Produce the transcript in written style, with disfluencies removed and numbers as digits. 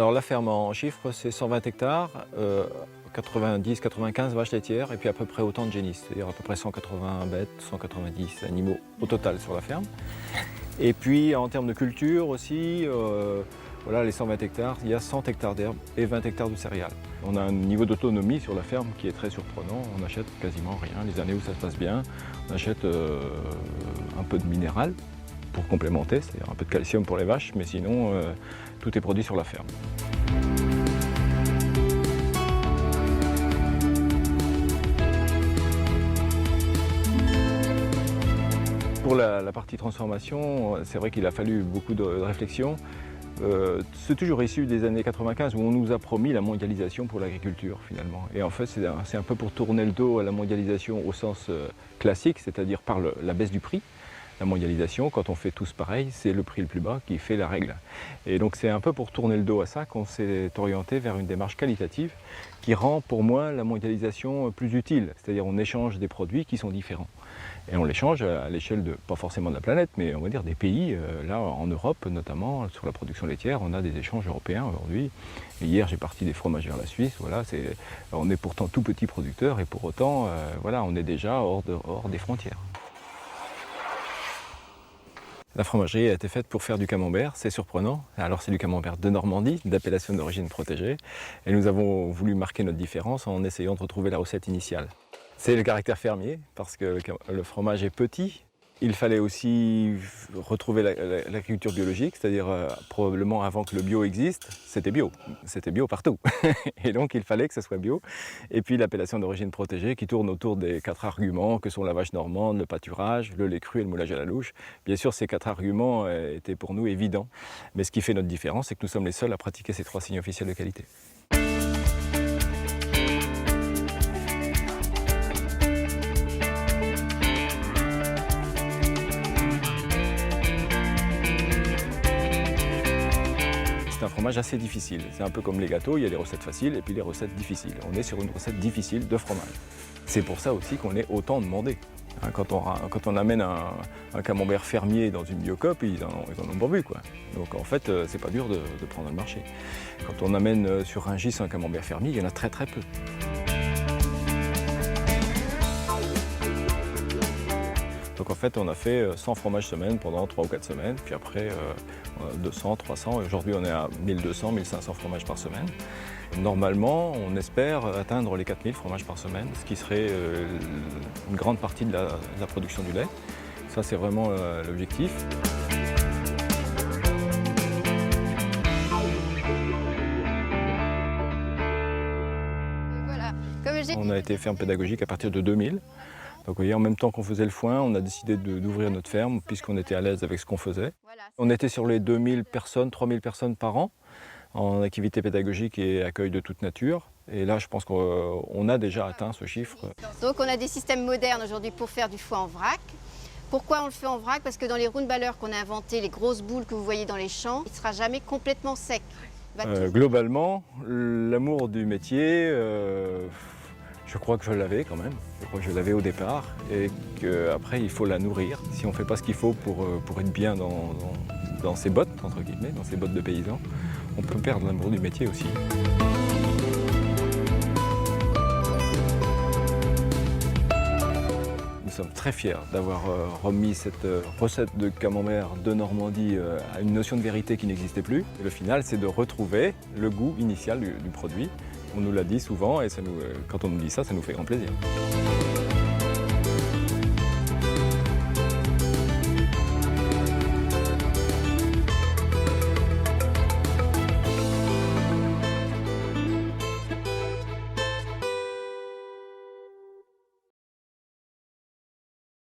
Alors la ferme en chiffres, c'est 120 hectares, 90-95 vaches laitières et puis à peu près autant de génisses, c'est-à-dire à peu près 180 bêtes, 190 animaux au total sur la ferme. Et puis en termes de culture aussi, voilà, les 120 hectares, il y a 100 hectares d'herbe et 20 hectares de céréales. On a un niveau d'autonomie sur la ferme qui est très surprenant. On n'achète quasiment rien. Les années où ça se passe bien, on achète un peu de minéral pour complémenter, c'est-à-dire un peu de calcium pour les vaches, mais sinon tout est produit sur la ferme. Pour la partie transformation, c'est vrai qu'il a fallu beaucoup de réflexion. C'est toujours issu des années 95 où on nous a promis la mondialisation pour l'agriculture finalement. Et en fait c'est un peu pour tourner le dos à la mondialisation au sens classique, c'est-à-dire par la baisse du prix. La mondialisation, quand on fait tous pareil, c'est le prix le plus bas qui fait la règle. Et donc c'est un peu pour tourner le dos à ça qu'on s'est orienté vers une démarche qualitative qui rend pour moi la mondialisation plus utile. C'est-à-dire on échange des produits qui sont différents. Et on l'échange à l'échelle de, pas forcément de la planète, mais on va dire des pays. Là en Europe notamment, sur la production laitière, on a des échanges européens aujourd'hui. Et hier j'ai parti des fromages vers la Suisse, voilà, on est pourtant tout petit producteur et pour autant voilà, on est déjà hors des frontières. La fromagerie a été faite pour faire du camembert, c'est surprenant. Alors c'est du camembert de Normandie, d'appellation d'origine protégée. Et nous avons voulu marquer notre différence en essayant de retrouver la recette initiale. C'est le caractère fermier, parce que le fromage est petit. Il fallait aussi retrouver l'agriculture biologique, c'est-à-dire probablement avant que le bio existe, c'était bio. C'était bio partout. Et donc il fallait que ce soit bio. Et puis l'appellation d'origine protégée qui tourne autour des 4 arguments que sont la vache normande, le pâturage, le lait cru et le moulage à la louche. Bien sûr, ces 4 arguments étaient pour nous évidents. Mais ce qui fait notre différence, c'est que nous sommes les seuls à pratiquer ces 3 signes officiels de qualité. C'est un fromage assez difficile. C'est un peu comme les gâteaux, il y a des recettes faciles et puis les recettes difficiles. On est sur une recette difficile de fromage. C'est pour ça aussi qu'on est autant demandé. Quand on amène un camembert fermier dans une biocoop, ils en ont pas vu, quoi. Donc en fait, c'est pas dur de prendre le marché. Quand on amène sur un gis un camembert fermier, il y en a très très peu. Donc en fait, on a fait 100 fromages semaine pendant 3 ou 4 semaines, puis après 200, 300, et aujourd'hui on est à 1200, 1500 fromages par semaine. Normalement, on espère atteindre les 4000 fromages par semaine, ce qui serait une grande partie de la production du lait. Ça, c'est vraiment l'objectif. Voilà. On a été ferme pédagogique à partir de 2000. Donc vous voyez, en même temps qu'on faisait le foin, on a décidé d'ouvrir notre ferme puisqu'on était à l'aise avec ce qu'on faisait. On était sur les 2000 personnes, 3000 personnes par an en activité pédagogique et accueil de toute nature. Et là, je pense qu'on a déjà atteint ce chiffre. Donc on a des systèmes modernes aujourd'hui pour faire du foin en vrac. Pourquoi on le fait en vrac? Parce que dans les roundballers qu'on a inventés, les grosses boules que vous voyez dans les champs, il ne sera jamais complètement sec. Globalement, l'amour du métier, je crois que je l'avais quand même. Je crois que je l'avais au départ et qu'après il faut la nourrir. Si on ne fait pas ce qu'il faut pour être bien dans ses bottes, entre guillemets, dans ses bottes de paysan, on peut perdre l'amour du métier aussi. Nous sommes très fiers d'avoir remis cette recette de camembert de Normandie à une notion de vérité qui n'existait plus. Et le final, c'est de retrouver le goût initial du produit. On nous l'a dit souvent et quand on nous dit ça, ça nous fait grand plaisir.